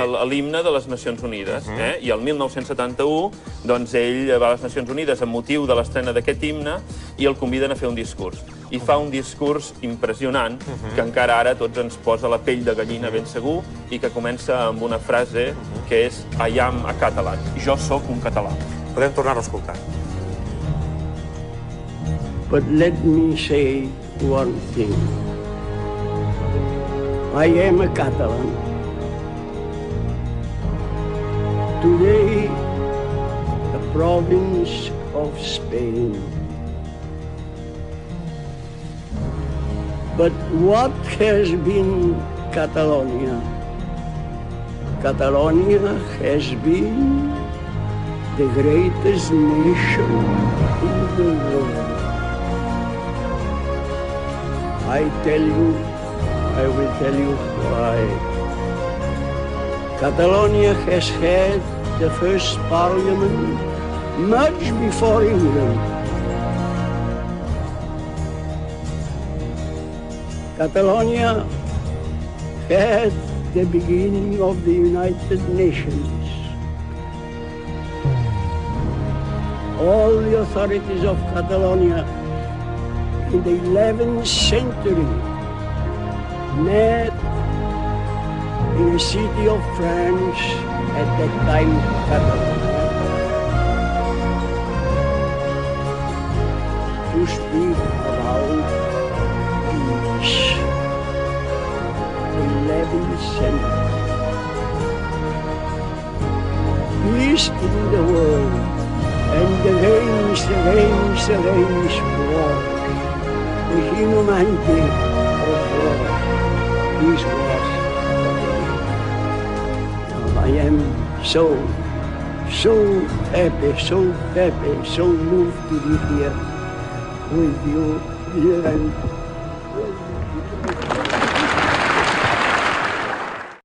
l'himne de les Nacions Unides. I el 1971, doncs, ell va a les Nacions Unides amb motiu de l'estrena d'aquest himne i el conviden a fer un discurs. I fa un discurs impressionant que encara ara tots ens posa la pell de gallina ben segur i que comença amb una frase que és I am a Catalan. Jo sóc un català. Podem tornar-ho a escoltar. But let me say one thing. I am a Catalan. Today, a province of Spain. But what has been Catalonia? Catalonia has been the greatest nation in the world. I will tell you why. Catalonia has had the first parliament much before England. Catalonia had the beginning of the United Nations. All the authorities of Catalonia in the 11th century met in a city of France, at that time Catalonia, to speak about peace. The 11th century. Peace in the world, and the reigns war. The humanity of war. This was I am so happy, so moved to be here with you, dear